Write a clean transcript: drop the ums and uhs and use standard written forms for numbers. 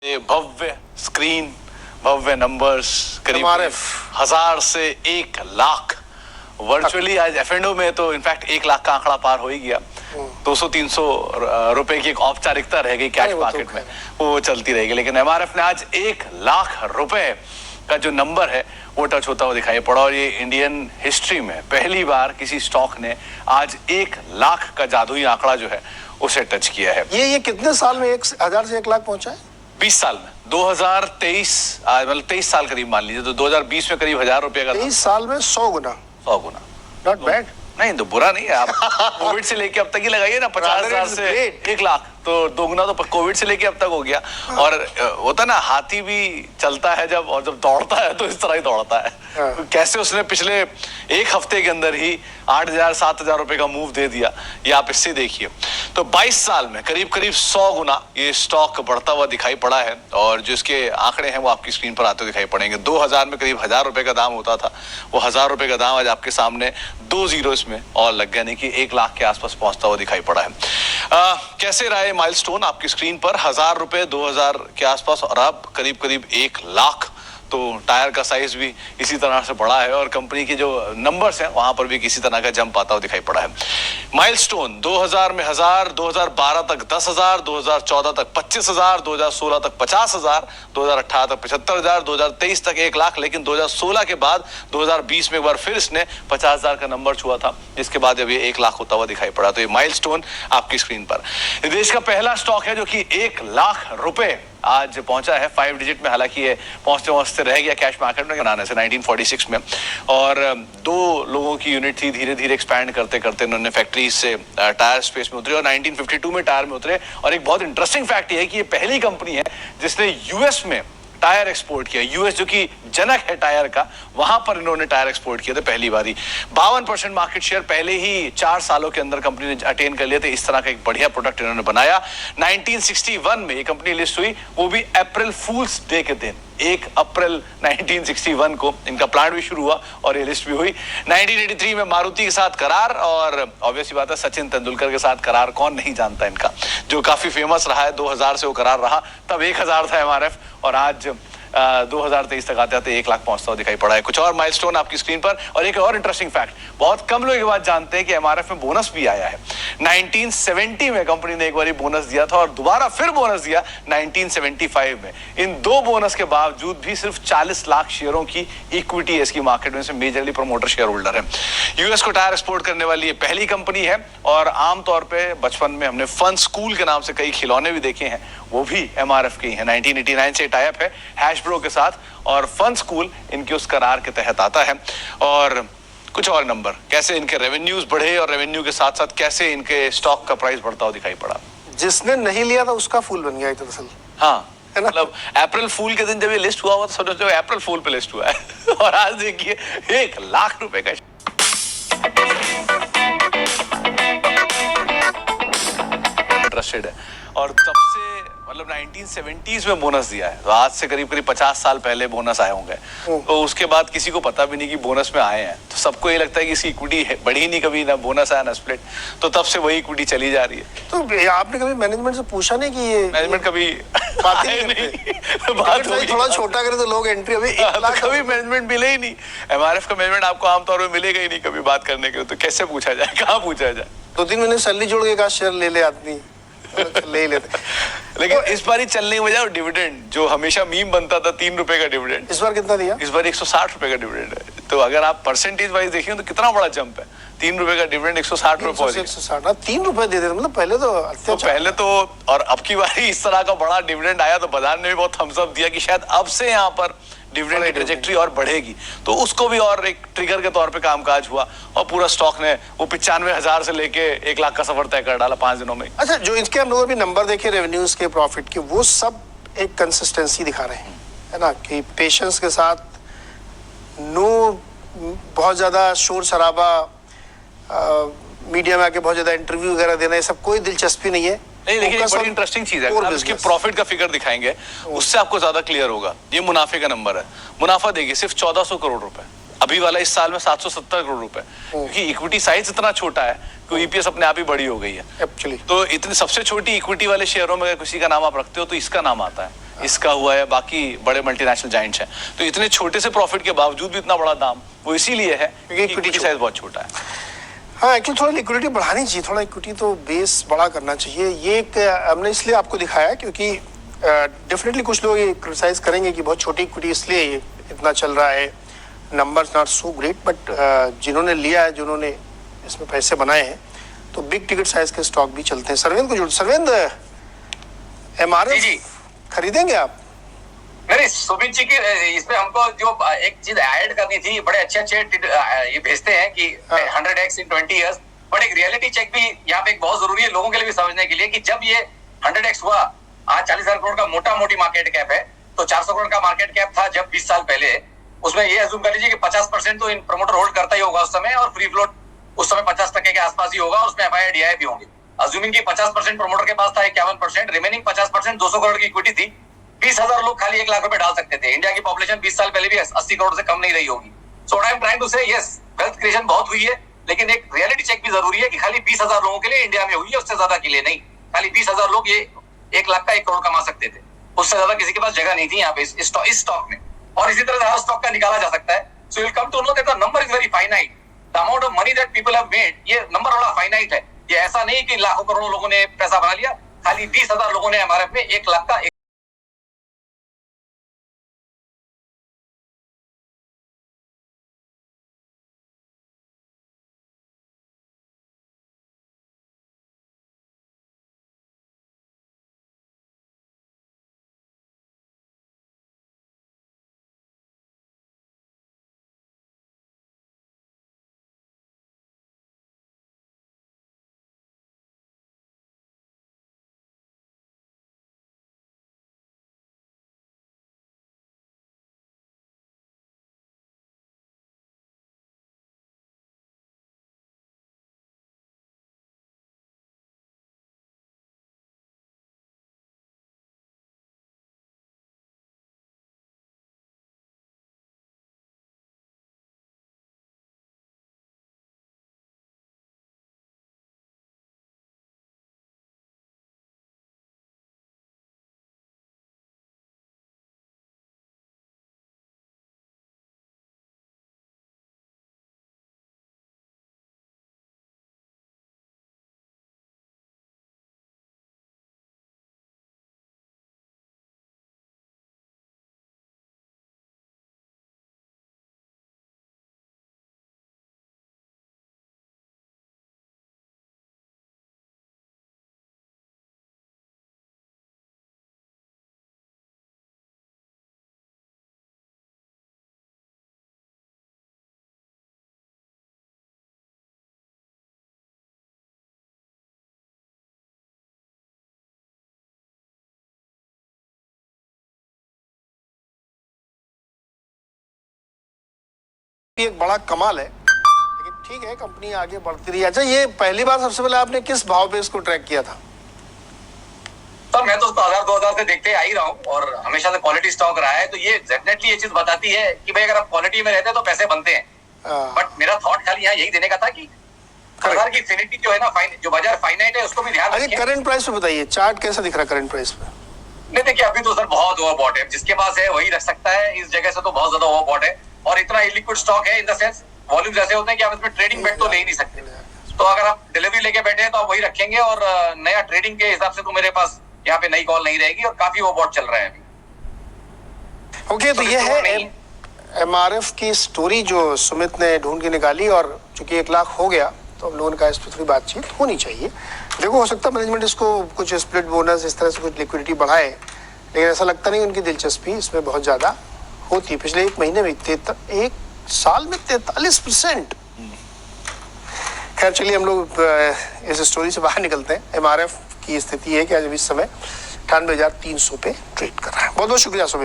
ये भव्य स्क्रीन, भव्य नंबर्स, करीब 1000 से 1 लाख वर्चुअली। आज एफएनडो में तो इनफैक्ट 1 लाख का आंकड़ा पार हो ही गया। 200-300 रुपए की एक औपचारिकता रह गई कैश मार्केट में, वो चलती रहेगी। लेकिन एमआरएफ ने आज 1 लाख रुपए का जो नंबर है वो टच होता हुआ दिखाई पड़ा। और ये इंडियन हिस्ट्री में पहली बार किसी स्टॉक ने आज 1 लाख का जादुई आंकड़ा जो है उसे टच किया है। ये कितने साल में 1000 से 1 लाख पहुंचा है? 20 साल में। 2023 मतलब 23 साल करीब मान लीजिए, तो 2020 में करीब 1000 रुपए का। 23 साल में 100 गुना। 100 गुना नॉट बैड। नहीं तो बुरा नहीं है। आप कोविड से लेके अब तक ही लगाइए ना, 50,000 से 1 लाख, तो 2 गुना तो कोविड से लेके अब तक हो गया। और होता ना, हाथी भी चलता है जब, और जब दौड़ता है तो इस तरह ही दौड़ता है। कैसे उसने पिछले 1 हफ्ते के अंदर ही 8,000-7,000 रुपए का मूव दे दिया, ये आप इससे देखिए। तो 22 साल में करीब 100 गुना ये स्टॉक बढ़ता हुआ दिखाई पड़ा है। और जो इसके आंकड़े हैं वो आपकी स्क्रीन पर आते हुए दिखाई पड़ेंगे। 2000 में करीब 1000 रुपए का दाम होता था, वो 1000 रुपए का दाम आज आपके सामने 2 जीरो इसमें और लग गया, नहीं कि 1 लाख के आसपास पहुंचता हुआ दिखाई पड़ा है। कैसे रहा है माइलस्टोन आपकी स्क्रीन पर? 1000 रुपए 2000 के आसपास, और अब करीब 1 लाख। तो टायर का साइज भी इसी तरह से बढ़ा है और कंपनी के जो नंबर्स हैं वहां पर भी किसी तरह का जंप आता हुआ दिखाई पड़ा है। माइलस्टोन 2000 में 1000, 2012 तक 10,000, 2014 तक 25,000, 2016 तक 50,000, 2018 तक 75,000, 2023 तक 1 लाख। लेकिन 2016 के बाद 2020 में एक बार फिर इसने 50,000 का नंबर छुआ था, जिसके बाद अब ये 1 लाख होता हुआ दिखाई पड़ा। तो ये माइलस्टोन आपकी स्क्रीन पर देश का पहला स्टॉक है जो कि 1 लाख रुपए आज पहुंचा है 5 डिजिट में। हालांकि ये पहुंचते रह गया कैश मार्केट में बनाने से 1946 में। और 2 लोगों की यूनिट थी, धीरे धीरे एक्सपैंड करते करते इन्होंने फैक्ट्री से टायर स्पेस में उतरे और 1952 में टायर में उतरे। और एक बहुत इंटरेस्टिंग फैक्ट ये है कि ये पहली कंपनी है जिसने यूएस में टायर एक्सपोर्ट किया। यूएस जो कि जनक है टायर का, वहां पर इन्होंने टायर एक्सपोर्ट किए थे पहली बारी। 52% मार्केट शेयर पहले ही 4 सालों के अंदर कंपनी ने अटेन कर लिए थे। इस तरह का एक बढ़िया प्रोडक्ट इन्होंने बनाया। 1961 में ये कंपनी लिस्ट हुई, वो भी अप्रैल फूल्स डे के दिन। 1 अप्रैल 1961 को इनका प्लांट भी शुरू हुआ और ये लिस्ट भी हुई। 1983 में मारुति के साथ करार, और ऑब्वियस बात है सचिन तेंदुलकर के साथ करार कौन नहीं जानता इनका, जो काफी फेमस रहा है। 2000 से वो करार रहा, तब 1000 था एमआरएफ, और आज 2023 तक आते आते 1 लाख पहुंचता हुआ दिखाई पड़ा है। कुछ और माइलस्टोन आपकी स्क्रीन पर। और एक और इंटरेस्टिंग फैक्ट, बहुत कम लोग ये बात जानते हैं कि एमआरएफ में बोनस भी आया है। 1970 में कंपनी ने एक बार बोनस दिया था और दोबारा फिर बोनस दिया 1975 में। इन 2 बोनस के बावजूद भी सिर्फ 40 लाख शेयरों की इक्विटी इसकी मार्केट में से मेजरली प्रमोटर शेयर होल्डर है। यूएस को टायर एक्सपोर्ट करने वाली ये पहली कंपनी है। और आमतौर पर बचपन में हमने फन स्कूल के नाम से कई खिलौने भी देखे हैं, वो भी एमआरएफ के ही है। 1989 से टाइप है हैशब्रो के साथ, और फन स्कूल इनके उस करार के तहत आता है। और कुछ और नंबर, कैसे इनके रेवेन्यूज बढ़े और रेवेन्यू के साथ साथ कैसे इनके स्टॉक का प्राइस बढ़ता हुआ दिखाई पड़ा। जिसने नहीं लिया था उसका फूल बन गया दरअसल। हाँ, मतलब अप्रैल फूल के दिन जब ये लिस्ट हुआ था, समझो अप्रैल फूल पे लिस्ट हुआ है। और आज देखिए 1 लाख रुपए का इंटरेस्टेड है। और तब से मतलब 1970s में बोनस दिया है, तो आज से करीब 50 साल पहले बोनस आए होंगे। तो उसके बाद किसी को पता भी नहीं कि बोनस में आए हैं, तो सबको ये लगता है कि इसकी इक्विटी बढ़ी नहीं कभी, ना बोनस आया ना स्प्लिट। तो तब से वही इक्विटी चली जा रही है। तो आपने कभी मैनेजमेंट से पूछा नहीं कि ये मैनेजमेंट कभी बात नहीं बात थोड़ा छोटा करे तो लोग एंट्री अभी 1 लाख कभी मैनेजमेंट मिले ही नहीं। एमआरएफ का मैनेजमेंट आपको आमतौर पर मिलेगा ही नहीं कभी बात करने के लिए, तो कैसे पूछा जाए, कहाँ पूछा जाए। 2-3 महीने सैलरी जोड़ के कहा शेयर ले ले आदमी, ले ही लेते। लेकिन इस बार ही चलने की वजह डिविडेंड जो हमेशा मीम बनता था 3 रुपए का डिविडेंड, इस बार कितना दिया? इस बार 160 रुपए का डिविडेंड है। तो अगर आप परसेंटेज वाइज देखें तो कितना बड़ा जंप है। 3 रुपए का डिविडेंड 160 रुपए पहुंच गया। 3 रुपए दे देते, मतलब पहले तो पहले तो, और अब की बारी इस तरह का बड़ा डिविडेंड आया तो बाजार ने भी बहुत थम्स अप दिया कि शायद अब से यहाँ पर डिविडेंड की ट्रैजेक्टरी और बढ़ेगी। तो उसको भी और एक ट्रिगर के तौर पे कामकाज हुआ और पूरा स्टॉक ने वो 95,000 से लेके 1 लाख का सफर तय कर डाला 5 दिनों में। अच्छा, जो इसके अंदर भी नंबर देखे रेवेन्यूज के, प्रॉफिट के, वो सब एक कंसिस्टेंसी दिखा रहे हैं, है ना, कि पेशेंस के साथ, नो बहुत ज्यादा शोर शराबा, मीडिया में आके बहुत ज्यादा इंटरव्यू वगैरह देना, ये सब कोई दिलचस्पी नहीं है। नहीं, लेकिन एक बड़ी इंटरेस्टिंग चीज है, आप इसके प्रॉफिट का फिगर दिखाएंगे उससे आपको ज्यादा क्लियर होगा। ये मुनाफे का नंबर है। मुनाफा देखिए सिर्फ 1400 करोड़ रुपए, अभी वाला इस साल में 770 करोड़ रुपए, क्योंकि इक्विटी साइज इतना छोटा है कि ईपीएस अपने आप ही बड़ी हो गई है एक्चुअली। तो इतनी सबसे छोटी इक्विटी वाले शेयरों में अगर किसी का नाम आप रखते हो तो इसका नाम आता है। इसका हुआ है, बाकी बड़े मल्टीनेशनल जाइंट्स हैं। तो इतने छोटे से प्रॉफिट के बावजूद भी इतना बड़ा दाम वो इसीलिए है क्योंकि इक्विटी साइज बहुत छोटा है। हाँ, एक्चुअली थोड़ा लिक्विडिटी बढ़ानी चाहिए, थोड़ा इक्विटी तो बेस बड़ा करना चाहिए। ये एक हमने इसलिए आपको दिखाया क्योंकि डेफिनेटली कुछ लोग ये क्रिटिसाइज करेंगे कि बहुत छोटी इक्विटी इसलिए ये इतना चल रहा है, numbers not so great, but जिन्होंने लिया है, जिन्होंने इसमें पैसे बनाए हैं, तो बिग टिकट साइज के स्टॉक भी चलते हैं। सरवेंद को सरवेंद एमआरएफ खरीदेंगे आप? नहीं, सुमित जी की इसमें हमको जो एक चीज ऐड करनी थी, बड़े अच्छे ये भेजते हैं कि 100x in 20 years, बट एक रियलिटी चेक भी यहाँ पे एक बहुत जरूरी है लोगों के लिए भी समझने के लिए कि जब ये 100x हुआ, आज 40,000 करोड़ का मोटा मोटी मार्केट कैप है, तो 400 करोड़ का मार्केट कैप था जब 20 साल पहले। उसमें ये अज्यूम कर लीजिए कि 50% तो इन प्रमोटर होल्ड करता ही होगा उस समय, और फ्री फ्लोट उस समय 50% के आसपास ही होगा, उसमें FII DI भी होंगे। अज्यूमिंग की 50% प्रमोटर के पास था, 51%, रिमेनिंग 50% 200 करोड़ की इक्विटी थी। 20,000 लोग खाली 1 लाख रुपए डाल सकते थे। इंडिया की पॉपुलेशन 20 साल पहले भी 80 करोड़ से कम नहीं रही होगी। सो आई एम ट्राइंग टू से यस, वेल्थ क्रिएशन बहुत हुई है, लेकिन एक रियलिटी चेक भी जरूरी है कि खाली 20,000 लोगों के लिए इंडिया में हुई है, उससे ज्यादा के लिए नहीं। खाली 20,000 लोग ये 1 लाख का 1 करोड़ कमा सकते थे, उससे ज्यादा किसी के पास जगह नहीं थी यहाँ पे इस स्टॉक में। और इसी तरह से हर स्टॉक का निकाला जा सकता है। So you will come to know that the number is very finite. The amount of money that people have made, ये नंबर बड़ा फाइनाइट है। ये ऐसा नहीं कि लाखों करोड़ों लोगों ने पैसा बना लिया, खाली 20,000 लोगों ने हमारे में 1 लाख का एक बड़ा कमाल है, लेकिन ठीक है, कंपनी आगे बढ़ती रही। अच्छा, ये पहली बार सबसे पहले आपने किस भाव पे इसको ट्रैक किया था? सर मैं तो 2000 से देखते आ ही रहा हूँ और हमेशा से क्वालिटी स्टॉक रहा है, तो ये डेफिनेटली ये चीज बताती है कि भाई अगर आप क्वालिटी में रहते हैं तो पैसे बनते हैं। बट मेरा थॉट खाली यहाँ यही देने का था कि बाजार की फिनिटी जो है ना, जो बाजार फाइनाइट है, उसको भी ध्यान रखिए। करंट प्राइस पे बताइए, चार्ट कैसा दिख रहा है करंट प्राइस पे? नहीं देखिए, अभी तो सर बहुत ओवरबॉट है, जिसके पास है वही रख सकता है। इस जगह से तो बहुत ज्यादा ओवरबॉट है और इतना इलिक्विड स्टॉक है, इन द सेंस वॉल्यूम्स ऐसे होते हैं कि आप इसमें ट्रेडिंग बेट तो ले ही नहीं सकते। तो अगर आप डिलीवरी लेके बैठे हैं तो आप वही रखेंगे, और नया ट्रेडिंग के हिसाब से तो मेरे पास यहाँ पे नई कॉल नहीं रहेगी, और काफी ओवरबॉट चल रहा है अभी। ओके, तो ये है एमआरएफ की स्टोरी जो सुमित ने ढूंढ के निकाली, और चूंकि 1 लाख हो गया तो हम लोगों ने कहा इस पर थोड़ी बातचीत होनी चाहिए। देखो, हो सकता है मैनेजमेंट इसको कुछ स्प्लिट बोनस इस तरह से कुछ लिक्विडिटी बढ़ाए, लेकिन ऐसा लगता नहीं उनकी दिलचस्पी इसमें बहुत ज़्यादा होती। पिछले 1 महीने में 1 साल में 43%। खैर चलिए, हम लोग इस स्टोरी से बाहर निकलते हैं। एमआरएफ की स्थिति है कि आज इस समय 98,300 पे ट्रेड कर रहा है। बहुत बहुत शुक्रिया सुमित।